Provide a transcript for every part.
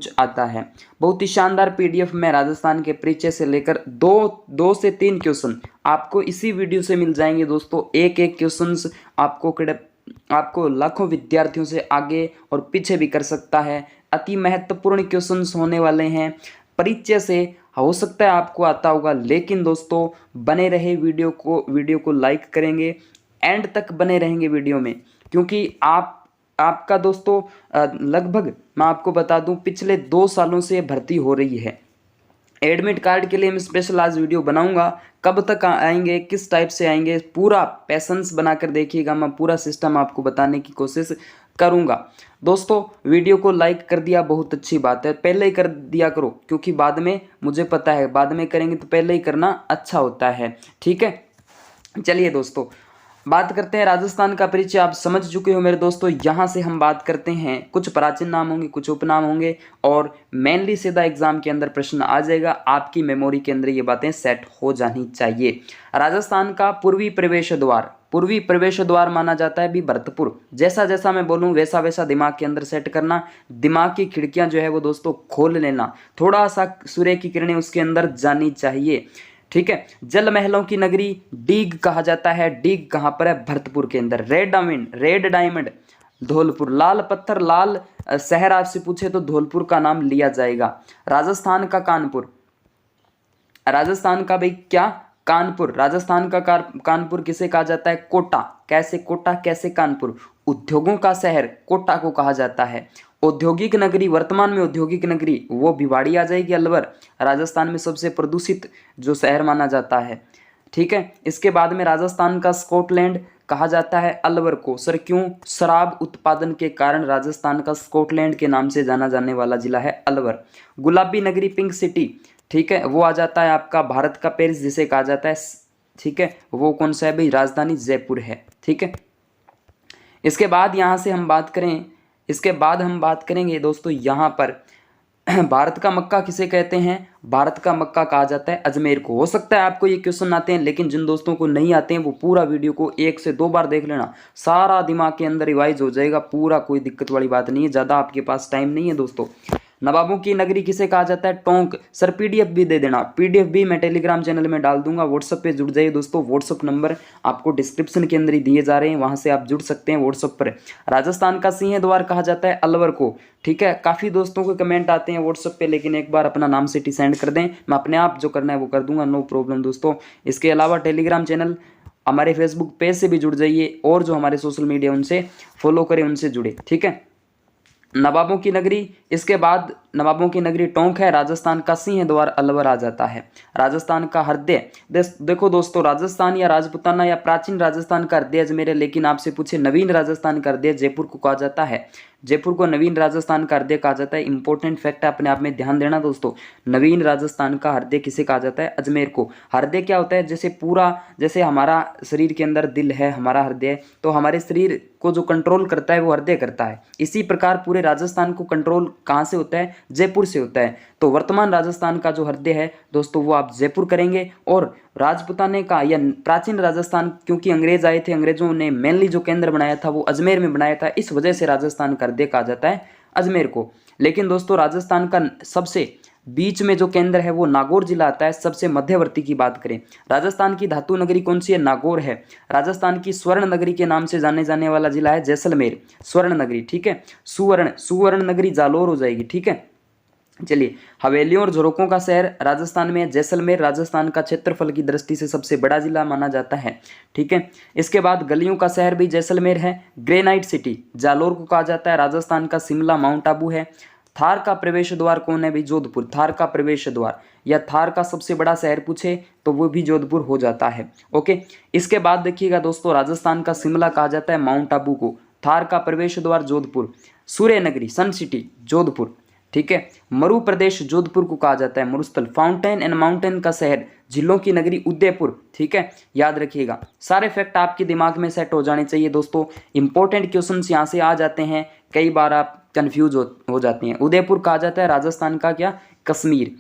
कुछ आता है। बहुत ही शानदार पीडीएफ में राजस्थान के परिचय से लेकर दो से 3 क्वेश्चन आपको इसी वीडियो से मिल जाएंगे दोस्तों। एक एक क्वेश्चन आपको लाखों विद्यार्थियों से आगे और पीछे भी कर सकता है। अति महत्वपूर्ण क्वेश्चंस होने वाले हैं। परिचय से हो सकता है आपको आता होगा, लेकिन दोस्तों बने रहे वीडियो को लाइक करेंगे, एंड तक बने रहेंगे वीडियो में, क्योंकि आपका दोस्तों लगभग मैं आपको बता दूं पिछले 2 सालों से भर्ती हो रही है। एडमिट कार्ड के लिए मैं स्पेशल आज वीडियो बनाऊंगा। कब तक आएंगे, किस टाइप से आएंगे, पूरा पैसेंस बनाकर देखिएगा। मैं पूरा सिस्टम आपको बताने की कोशिश करूंगा। दोस्तों वीडियो को लाइक कर दिया, बहुत अच्छी बात है, पहले ही कर दिया करो, क्योंकि बाद में मुझे पता है बाद में करेंगे तो पहले ही करना अच्छा होता है। ठीक है, चलिए दोस्तों बात करते हैं। राजस्थान का परिचय आप समझ चुके हो मेरे दोस्तों। यहाँ से हम बात करते हैं, कुछ प्राचीन नाम होंगे, कुछ उपनाम होंगे, और मेनली सीधा एग्जाम के अंदर प्रश्न आ जाएगा। आपकी मेमोरी के अंदर ये बातें सेट हो जानी चाहिए। राजस्थान का पूर्वी प्रवेश द्वार माना जाता है भी भरतपुर। जैसा जैसा मैं बोलूँ वैसा वैसा दिमाग के अंदर सेट करना। दिमाग की खिड़कियां जो है वो दोस्तों खोल लेना, थोड़ा सा सूर्य की किरणें उसके अंदर जानी चाहिए। ठीक है, जल महलों की नगरी डीग कहा जाता है। डीग कहां पर है? भरतपुर के अंदर। Red diamond Dholpur. लाल पत्थर, लाल शहर आपसे पूछे तो धौलपुर का नाम लिया जाएगा। राजस्थान का कानपुर, राजस्थान का भाई क्या? कानपुर। राजस्थान का कानपुर किसे कहा जाता है? कोटा। कैसे कोटा, कैसे कानपुर? उद्योगों का शहर कोटा को कहा जाता है। औद्योगिक नगरी, वर्तमान में औद्योगिक नगरी वो भिवाड़ी आ जाएगी, अलवर। राजस्थान में सबसे प्रदूषित जो शहर माना जाता है। ठीक है, इसके बाद में राजस्थान का स्कॉटलैंड कहा जाता है अलवर को। सर क्यों? शराब उत्पादन के कारण राजस्थान का स्कॉटलैंड के नाम से जाना जाने वाला जिला है अलवर। गुलाबी नगरी, पिंक सिटी, ठीक है, वो आ जाता है आपका भारत का पेरिस जिसे कहा जाता है। ठीक है, वो कौन सा है भाई? राजधानी जयपुर है। ठीक है, इसके बाद यहां से हम बात करें, इसके बाद हम बात करेंगे दोस्तों यहाँ पर भारत का मक्का किसे कहते हैं? भारत का मक्का कहा जाता है अजमेर को। हो सकता है आपको ये क्वेश्चन आते हैं, लेकिन जिन दोस्तों को नहीं आते हैं वो पूरा वीडियो को 1 से 2 बार देख लेना, सारा दिमाग के अंदर रिवाइज हो जाएगा पूरा, कोई दिक्कत वाली बात नहीं है। ज़्यादा आपके पास टाइम नहीं है दोस्तों। नवाबों की नगरी किसे कहा जाता है? टोंक। सर पीडीएफ भी दे देना, पीडीएफ भी मैं टेलीग्राम चैनल में डाल दूंगा। व्हाट्सअप पे जुड़ जाइए दोस्तों, व्हाट्सअप नंबर आपको डिस्क्रिप्शन के अंदर ही दिए जा रहे हैं, वहां से आप जुड़ सकते हैं व्हाट्सअप पर। राजस्थान का सिंह द्वार कहा जाता है अलवर को। ठीक है, काफ़ी दोस्तों को कमेंट आते हैं व्हाट्सअप पे, लेकिन एक बार अपना नाम सिटी सेंड कर दें, मैं अपने आप जो करना है वो कर दूंगा, नो प्रॉब्लम दोस्तों। इसके अलावा टेलीग्राम चैनल, हमारे फेसबुक पेज से भी जुड़ जाइए, और जो हमारे सोशल मीडिया उनसे फॉलो करें, उनसे जुड़े। ठीक है, नवाबों की नगरी, इसके बाद नवाबों की नगरी टोंक है। राजस्थान का सिंह द्वार अलवर आ जाता है। राजस्थान का हृदय, देखो दोस्तों, राजस्थान या राजपुताना या प्राचीन राजस्थान का हृदय अजमेर है, लेकिन आपसे पूछे नवीन राजस्थान का हृदय जयपुर को कहा जाता है। जयपुर को नवीन राजस्थान का हृदय कहा जाता है। इंपॉर्टेंट फैक्ट है, अपने आप में ध्यान देना दोस्तों। नवीन राजस्थान का हृदय किसे कहा जाता है? अजमेर को। हृदय क्या होता है? जैसे पूरा, जैसे हमारा शरीर के अंदर दिल है, हमारा हृदय, तो हमारे शरीर को जो कंट्रोल करता है वो हृदय करता है। इसी प्रकार पूरे राजस्थान को कंट्रोल कहाँ से होता है? जयपुर से होता है। तो वर्तमान राजस्थान का जो हृदय है दोस्तों वो आप जयपुर करेंगे। और राजपुताने का या प्राचीन राजस्थान, क्योंकि अंग्रेज आए थे, अंग्रेजों ने मेनली जो केंद्र बनाया था वो अजमेर में बनाया था, इस वजह से राजस्थान का हृदय कहा जाता है अजमेर को। लेकिन दोस्तों राजस्थान का सबसे बीच में जो केंद्र है वो नागौर जिला आता है। सबसे मध्यवर्ती की बात करें, राजस्थान की धातु नगरी कौन सी है? नागौर है। राजस्थान की स्वर्ण नगरी के नाम से जाने जाने वाला जिला है जैसलमेर, स्वर्ण नगरी। ठीक है, सुवर्ण नगरी जालोर हो जाएगी। ठीक है, चलिए, हवेलियों और झरोकों का शहर राजस्थान में जैसलमेर। राजस्थान का क्षेत्रफल की दृष्टि से सबसे बड़ा जिला माना जाता है। ठीक है, इसके बाद गलियों का शहर भी जैसलमेर है। ग्रेनाइट सिटी जालोर को कहा जाता है। राजस्थान का शिमला माउंट आबू है। थार का प्रवेश द्वार कौन है भाई? जोधपुर। थार का प्रवेश द्वार या थार का सबसे बड़ा शहर पूछे तो वो भी जोधपुर हो जाता है। ओके, इसके बाद देखिएगा दोस्तों, राजस्थान का शिमला कहा जाता है माउंट आबू को। थार का प्रवेश द्वार जोधपुर। सूर्य नगरी सन सिटी जोधपुर। ठीक है, मरु प्रदेश जोधपुर को कहा जाता है मरुस्थल। फाउंटेन एंड माउंटेन का शहर, झीलों की नगरी उदयपुर। ठीक है, याद रखिएगा, सारे फैक्ट आपके दिमाग में सेट हो जाने चाहिए दोस्तों। इंपॉर्टेंट क्वेश्चंस यहाँ से आ जाते हैं, कई बार आप कंफ्यूज हो जाते हैं। उदयपुर कहा जाता है राजस्थान का क्या? कश्मीर।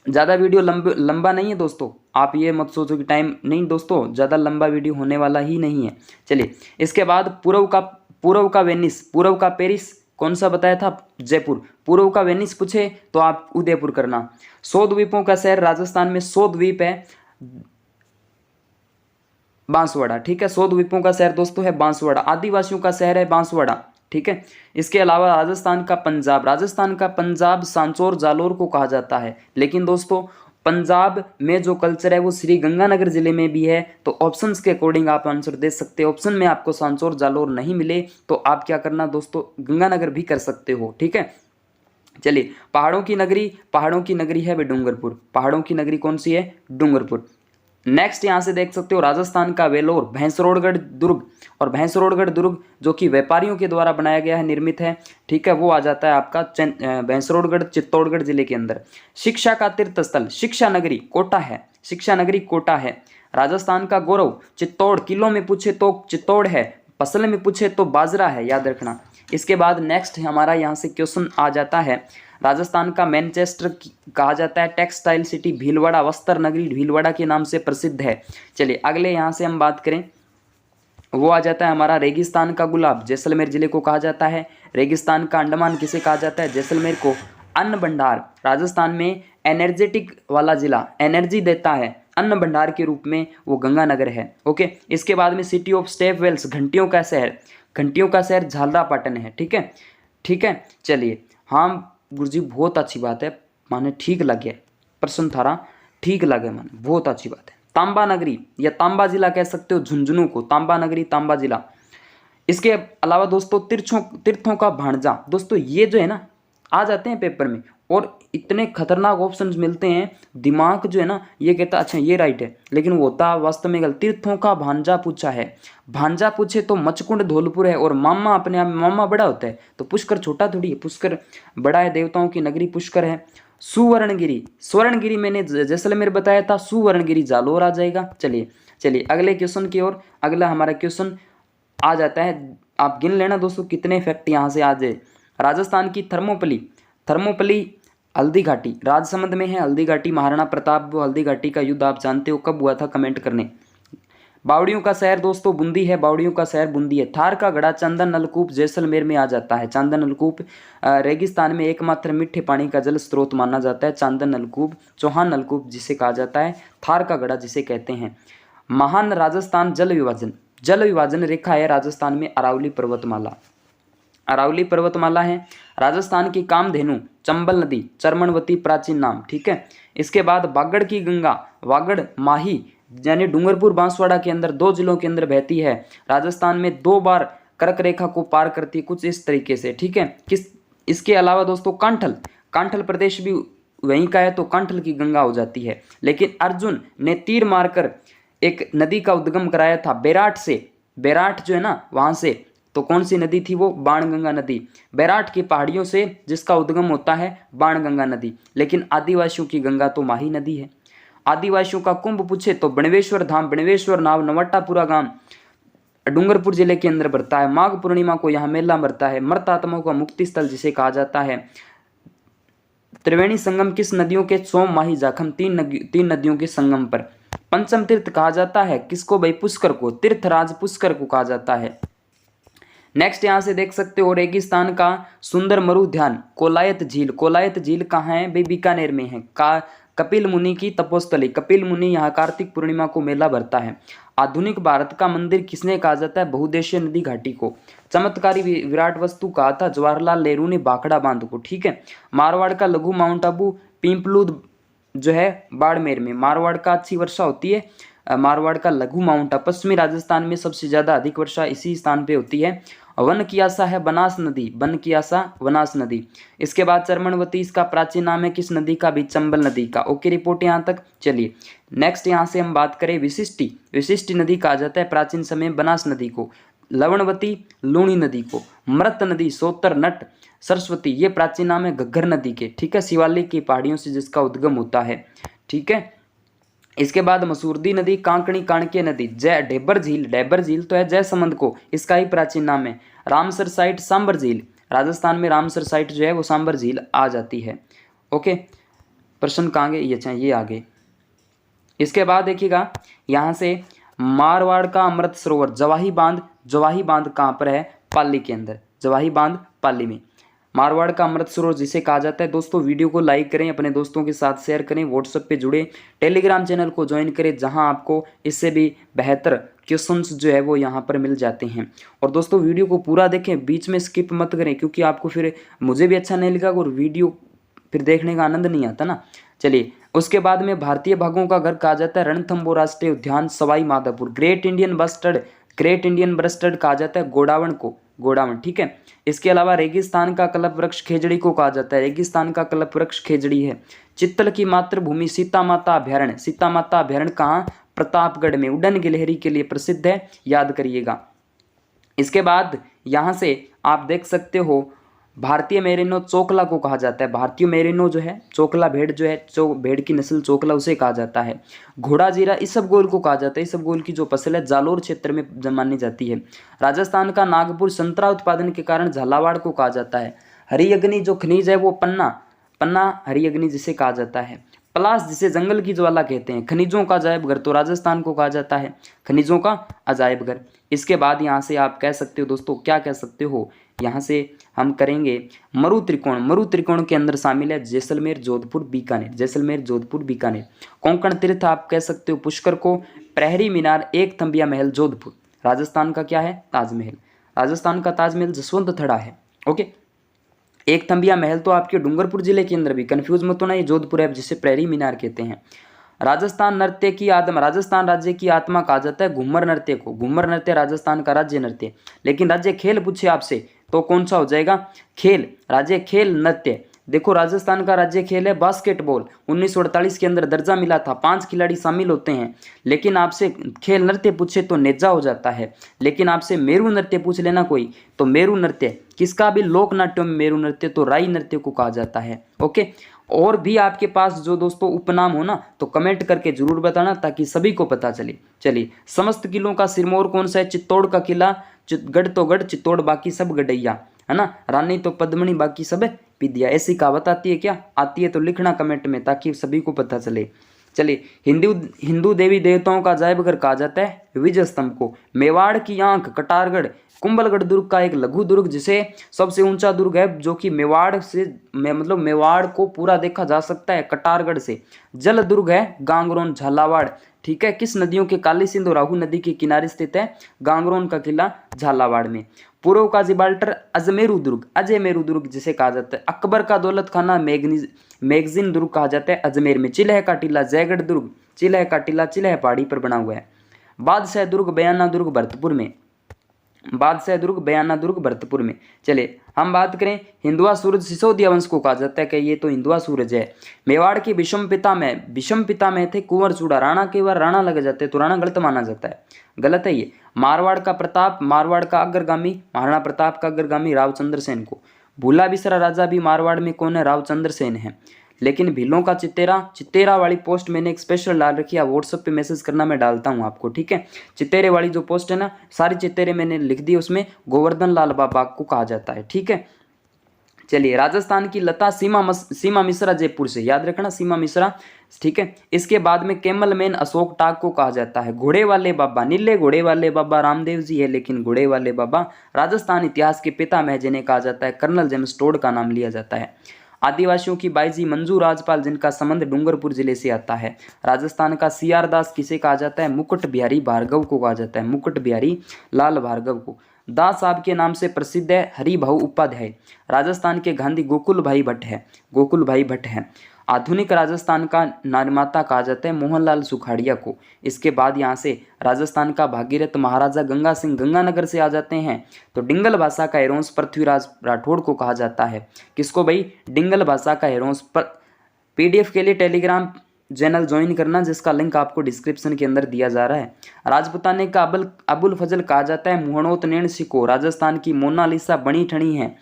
ज़्यादा वीडियो लंबा नहीं है दोस्तों, आप ये मत सोचो कि टाइम नहीं दोस्तों, ज़्यादा लंबा वीडियो होने वाला ही नहीं है। चलिए, इसके बाद पूर्व का वेनिस, पूर्व का पेरिस, कौन सा बताया था? जयपुर। पूर्व का वेनिस पूछे तो आप उदयपुर करना। 100 द्वीपों का शहर राजस्थान में 100 द्वीप है, बांसवाड़ा। ठीक है, 100 द्वीपों का शहर दोस्तों है बांसवाड़ा। आदिवासियों का शहर है बांसवाड़ा। ठीक है, इसके अलावा राजस्थान का पंजाब सांचौर जालोर को कहा जाता है। लेकिन दोस्तों पंजाब में जो कल्चर है वो श्री गंगानगर जिले में भी है। तो ऑप्शंस के अकॉर्डिंग आप आंसर दे सकते हो। ऑप्शन में आपको सांचौर जालोर नहीं मिले तो आप क्या करना दोस्तों, गंगानगर भी कर सकते हो। ठीक है, चलिए पहाड़ों की नगरी है वे डूंगरपुर। पहाड़ों की नगरी कौन सी है? डूंगरपुर। नेक्स्ट यहां से देख सकते हो राजस्थान का वेलोर भैंसरोड़गढ़ दुर्ग, और भैंसरोड़गढ़ दुर्ग जो कि व्यापारियों के द्वारा बनाया गया है, निर्मित है। ठीक है, वो आ जाता है आपका भैंसरोड़गढ़ चित्तौड़गढ़ जिले के अंदर। शिक्षा का तीर्थ स्थल शिक्षा नगरी कोटा है। शिक्षा नगरी कोटा है। राजस्थान का गौरव चित्तौड़, किलो में पूछे तो चित्तौड़ है, फसल में पूछे तो बाजरा है, याद रखना। इसके बाद नेक्स्ट हमारा यहाँ से क्वेश्चन आ जाता है, राजस्थान का मैनचेस्टर कहा जाता है टेक्सटाइल सिटी। भीलवाड़ा वस्त्र नगरी भीलवाड़ा के नाम से प्रसिद्ध है। चलिए अगले यहाँ से हम बात करें, वो आ जाता है हमारा रेगिस्तान का गुलाब, जैसलमेर जिले को कहा जाता है। रेगिस्तान का अंडमान किसे कहा जाता है? जैसलमेर को। अन्न भंडार राजस्थान में एनर्जेटिक वाला जिला, एनर्जी देता है अन्न भंडार के रूप में, वो गंगानगर है। ओके, इसके बाद में सिटी ऑफ स्टेप वेल्स घंटियों का शहर झालरापाटन है। ठीक है, ठीक है, चलिए हाँ गुरुजी बहुत अच्छी बात है, माने ठीक लगे, प्रश्न थारा ठीक लगे, माने बहुत अच्छी बात है। तांबा नगरी या तांबा जिला कह सकते हो झुंझुनू को, तांबा नगरी तांबा जिला। इसके अलावा दोस्तों तीर्थों का भांजा, दोस्तों ये जो है ना आ जाते हैं पेपर में और इतने खतरनाक ऑप्शंस मिलते हैं, दिमाग जो है ना ये कहता अच्छा ये राइट है, लेकिन वो होता वास्तव में गलत। तीर्थों का भांजा पूछा है, भांजा पूछे तो मचकुंड धौलपुर है, और मामा अपने आप में मामा बड़ा होता है तो पुष्कर छोटा थोड़ी है, पुष्कर बड़ा है, देवताओं की नगरी पुष्कर है। स्वर्णगिरी मैंने जैसलमेर बताया था, सुवर्णगिरी जालोर आ जाएगा। चलिए अगले क्वेश्चन की ओर। अगला हमारा क्वेश्चन आ जाता है, आप गिन लेना दोस्तों कितने फैक्ट यहाँ से आ जाए। राजस्थान की थर्मोपली हल्दी घाटी राजसमंद में है। हल्दी घाटी महाराणा प्रताप, वो हल्दी घाटी का युद्ध आप जानते हो कब हुआ था, कमेंट करने। बावड़ियों का शहर दोस्तों बूंदी है, बावड़ियों का शहर बूंदी है। थार का गढ़ा चंदन नलकूप जैसलमेर में आ जाता है। चांदन नलकूप रेगिस्तान में एकमात्र मीठे पानी का जल स्रोत माना जाता है। चांदन नलकूप, चौहान नलकूप जिसे कहा जाता है, थार का गढ़ा जिसे कहते हैं। महान राजस्थान जल विभाजन रेखा है राजस्थान में अरावली पर्वतमाला है। राजस्थान की कामधेनु चंबल नदी, चरमनवती प्राचीन नाम। ठीक है, इसके बाद बागड़ की गंगा, वागड़ माही यानी डूंगरपुर बांसवाड़ा के अंदर 2 जिलों के अंदर बहती है। राजस्थान में 2 बार कर्क रेखा को पार करती है, कुछ इस तरीके से। ठीक है, इसके अलावा दोस्तों कांठल प्रदेश भी वहीं का है, तो कांठल की गंगा हो जाती है। लेकिन अर्जुन ने तीर मारकर एक नदी का उद्गम कराया था बैराट से, बैराट जो है ना वहां से, तो कौन सी नदी थी वो? बाणगंगा नदी। बैराट की पहाड़ियों से जिसका उद्गम होता है बाणगंगा नदी। लेकिन आदिवासियों की गंगा तो माही नदी है। आदिवासियों का कुंभ पूछे तो बणवेश्वर धाम, बणवेश्वर नाव नवट्टापुरा गांव डूंगरपुर जिले के अंदर बढ़ता है। माघ पूर्णिमा को यहाँ मेला बढ़ता है। मृत आत्माओं का मुक्ति स्थल जिसे कहा जाता है। त्रिवेणी संगम किस नदियों के? सोम माही जाखम, 3 नदियों के संगम पर। पंचम तीर्थ कहा जाता है किसको भाई? पुष्कर को। तीर्थराज पुष्कर को कहा जाता है। नेक्स्ट यहां से देख सकते हो रेगिस्तान का सुंदर मरुद्यान कोलायत झील कहाँ है भाई? बीकानेर में है। कपिल मुनि की तपोस्थली, कपिल मुनि यहाँ कार्तिक पूर्णिमा को मेला भरता है। आधुनिक भारत का मंदिर किसने कहा जाता है? बहुउद्देशीय नदी घाटी को। चमत्कारी विराट वस्तु कहा था जवाहरलाल नेहरू ने भाखड़ा बांध को। ठीक है, मारवाड़ का लघु माउंट आबू पिंपलूद जो है बाड़मेर में। मारवाड़ का अच्छी वर्षा होती है, मारवाड़ का लघु माउंट आबू। पश्चिमी राजस्थान में सबसे ज्यादा अधिक वर्षा इसी स्थान पे होती है। वन की आशा है बनास नदी। इसके बाद चरमनवती इसका प्राचीन नाम है किस नदी का भी? चंबल नदी का। ओके, रिपोर्ट यहाँ तक। चलिए नेक्स्ट यहाँ से हम बात करें विशिष्टि नदी कहा जाता है प्राचीन समय बनास नदी को। लवणवती लूणी नदी को। मृत नदी सोतर नट सरस्वती ये प्राचीन नाम है घग्गर नदी के। ठीक है, शिवालिक की पहाड़ियों से जिसका उद्गम होता है। ठीक है, इसके बाद मसूरदी नदी, कांकणी काणके नदी, डेबर झील तो है जयसमंद को, इसका ही प्राचीन नाम है। रामसर साइट सांबर झील, राजस्थान में रामसर साइट जो है वो सांबर झील आ जाती है। ओके, प्रश्न कहाँ गए? ये अच्छा ये आगे। इसके बाद देखिएगा यहाँ से मारवाड़ का अमृत सरोवर जवाही बांध कहाँ पर है? पाली के अंदर। जवाही बांध पाली में। मारवाड़ का अमृत सरोवर जिसे कहा जाता है। दोस्तों वीडियो को लाइक करें, अपने दोस्तों के साथ शेयर करें, व्हाट्सएप पे जुड़े, टेलीग्राम चैनल को ज्वाइन करें जहां आपको इससे भी बेहतर क्वेश्चंस जो है वो यहाँ पर मिल जाते हैं। और दोस्तों वीडियो को पूरा देखें, बीच में स्किप मत करें, क्योंकि आपको फिर मुझे भी अच्छा नहीं लगेगा और वीडियो फिर देखने का आनंद नहीं आता ना। चलिए, उसके बाद में भारतीय बाघों का घर कहा जाता है रणथंभौर राष्ट्रीय उद्यान Sawai Madhopur. Great Indian bustard कहा जाता है गोडावण को, गोडावण, ठीक है। इसके अलावा रेगिस्तान का कल्प वृक्ष खेजड़ी को कहा जाता है, रेगिस्तान का कल्प वृक्ष खेजड़ी है। चित्तल की मातृभूमि सीता माता अभ्यारण्य, सीता माता अभ्यारण्य कहाँ? प्रतापगढ़ में, उड़न गिलहरी के लिए प्रसिद्ध है, याद करिएगा। इसके बाद यहाँ से आप देख सकते हो भारतीय मेरिनो चोकला को कहा जाता है। भारतीय मेरिनो जो है, चोकला भेड़ जो है, भेड़ की नस्ल चोकला, उसे कहा जाता है। घोड़ा जीरा इसबगोल को कहा जाता है। इसबगोल की जो फसल है जालोर क्षेत्र में मानी जाती है। राजस्थान का नागपुर संतरा उत्पादन के कारण झालावाड़ को कहा जाता है। हरी अग्नि जो खनिज है वो पन्ना हरी अग्नि जिसे कहा जाता है। पलास जिसे जंगल की ज्वाला कहते हैं। खनिजों का अजायब घर तो राजस्थान को कहा जाता है, खनिजों का अजायब घर। इसके बाद यहाँ से आप कह सकते हो दोस्तों, क्या कह सकते हो, यहाँ से हम करेंगे मरु त्रिकोण। मरु त्रिकोण के अंदर शामिल है जैसलमेर, जोधपुर, बीकानेर, जैसलमेर, जोधपुर, बीकानेर। कोंकण तीर्थ आप कह सकते हो पुष्कर को। प्रहरी मीनार, एक थंबिया महल, जोधपुर। राजस्थान का क्या है? ताजमहल। राजस्थान का ताजमहल जसवंत थड़ा है। ओके, एक थंबिया महल तो आपके डूंगरपुर जिले के अंदर भी, कंफ्यूज मत होना, ये जोधपुर है जिसे प्रहरी मीनार कहते हैं। राजस्थान नृत्य की आत्मा, राजस्थान राज्य की आत्मा कहा जाता है घूमर नृत्य को। घूमर नृत्य राजस्थान का राज्य नृत्य। लेकिन राज्य खेल पूछे आपसे तो कौन सा हो जाएगा? खेल, राज्य खेल नृत्य। देखो राजस्थान का राज्य खेल है बास्केटबॉल। 1948 के अंदर दर्जा मिला था, 5 खिलाड़ी शामिल होते हैं। लेकिन आपसे खेल नृत्य पूछे तो नेजा हो जाता है। लेकिन आपसे मेरू नृत्य पूछ लेना कोई तो मेरू नृत्य किसका भी लोक नाट्यों में मेरू नृत्य तो राई नृत्य को कहा जाता है। ओके, और भी आपके पास जो दोस्तों उपनाम हो ना तो कमेंट करके जरूर बताना ताकि सभी को पता चले। चलिए, समस्त किलों का सिरमौर कौन सा है? चित्तौड़ का किला। गढ़ तो गढ़, चित्तौड़ बाकी सब गढ़ैया, है ना। रानी तो पद्मनी बाकी सब विद्या। ऐसी कहावत आती है क्या? आती है तो लिखना कमेंट में ताकि सभी को पता चले। चलिए, हिंदू देवी देवताओं का अजायब घर कहा जाता है विजय स्तंभ को। मेवाड़ की आंख, कटारगढ़, कुंभलगढ़ दुर्ग का एक लघु दुर्ग जिसे सबसे ऊंचा दुर्ग है जो कि मेवाड़ से मतलब मेवाड़ को पूरा देखा जा सकता है कटारगढ़ से। जल दुर्ग है गांगरोन, झालावाड़, ठीक है। किस नदियों के? काली सिंध और राहु नदी के किनारे स्थित है गांगरोन का किला, झालावाड़ में। पूर्व का जिबाल्टर अजमेरू दुर्ग, अजमेरू दुर्ग जिसे कहा जाता है। अकबर का दौलत खाना मैगजीन दुर्ग कहा जाता है अजमेर में। चिल्ह का टीला, जयगढ़ दुर्ग, चिल्ह का टीला चिल्ह पहाड़ी पर बना हुआ है। बादशाह दुर्ग, बयाना दुर्ग, भरतपुर में। बादशाह दुर्ग, बयाना दुर्ग, भरतपुर में। चलिए, हम बात करें हिंदुआ सूरज सिसोदिया वंश को कहा जाता है कि ये तो हिंदुआ सूरज है। मेवाड़ के विषम पिता में थे कुंवर चूड़ा। राणा के बार राणा लग जाते तो राणा गलत माना जाता है, गलत है ये। मारवाड़ का प्रताप, मारवाड़ का अग्रगामी, महाराणा प्रताप का अग्रगामी रावचंद्र सेन को। भूला बिसरा राजा भी मारवाड़ में कौन है? रावचंद्र सेन है। लेकिन भीलों का चित्तेरा वाली पोस्ट मैंने एक स्पेशल डाल रखी है, व्हाट्सएप पे मैसेज करना, मैं डालता हूँ आपको, ठीक है। चित्तेरे वाली जो पोस्ट है ना, सारी चित्तेरे मैंने लिख दी, उसमें गोवर्धन लाल बाबा को कहा जाता है, ठीक है। चलिए, राजस्थान की लता सीमा मिश्रा, जयपुर से, याद रखना सीमा मिश्रा, ठीक है। इसके बाद में कैमल मैन अशोक टाक को कहा जाता है। घोड़े वाले बाबा, नीले घोड़े वाले बाबा रामदेव जी है, लेकिन घोड़े वाले बाबा राजस्थान इतिहास के पितामह जिन्हें कहा जाता है कर्नल जेम्स टोड का नाम लिया जाता है। आदिवासियों की बाईजी मंजू राजपाल जिनका संबंध डूंगरपुर जिले से आता है। राजस्थान का सीआर दास किसे कहा जाता है? मुकुट बिहारी भार्गव को कहा जाता है, मुकुट बिहारी लाल भार्गव को। दास साहब के नाम से प्रसिद्ध है हरिभाऊ उपाध्याय। राजस्थान के गांधी गोकुल भाई भट्ट है, गोकुल भाई भट्ट है। आधुनिक राजस्थान का निर्माता कहा जाता है मोहनलाल सुखाड़िया को। इसके बाद यहाँ से राजस्थान का भागीरथ महाराजा गंगा सिंह गंगानगर से आ जाते हैं। तो डिंगल भाषा का हेरोंस पृथ्वीराज राठौड़ को कहा जाता है। किसको भाई? डिंगल भाषा का हेरोंस। पीडीएफ के लिए टेलीग्राम चैनल ज्वाइन करना जिसका लिंक आपको डिस्क्रिप्शन के अंदर दिया जा रहा है। राजपुताने का अबुल फजल कहा जाता है मुहणोत नैणसी को। राजस्थान की मोनालिसा बनी ठनी है।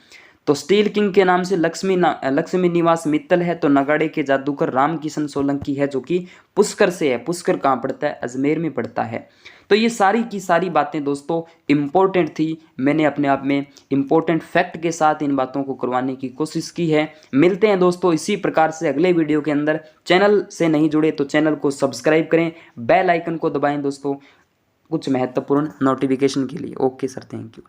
तो स्टील किंग के नाम से लक्ष्मी निवास मित्तल है। तो नगाड़े के जादूगर रामकिशन सोलंकी है जो कि पुष्कर से है। पुष्कर कहाँ पड़ता है? अजमेर में पड़ता है। तो ये सारी की सारी बातें दोस्तों इंपॉर्टेंट थी। मैंने अपने आप में इंपॉर्टेंट फैक्ट के साथ इन बातों को करवाने की कोशिश की है। मिलते हैं दोस्तों इसी प्रकार से अगले वीडियो के अंदर। चैनल से नहीं जुड़े तो चैनल को सब्सक्राइब करें, बेल आइकन को दबाएं दोस्तों कुछ महत्वपूर्ण नोटिफिकेशन के लिए। Okay sir, thank you.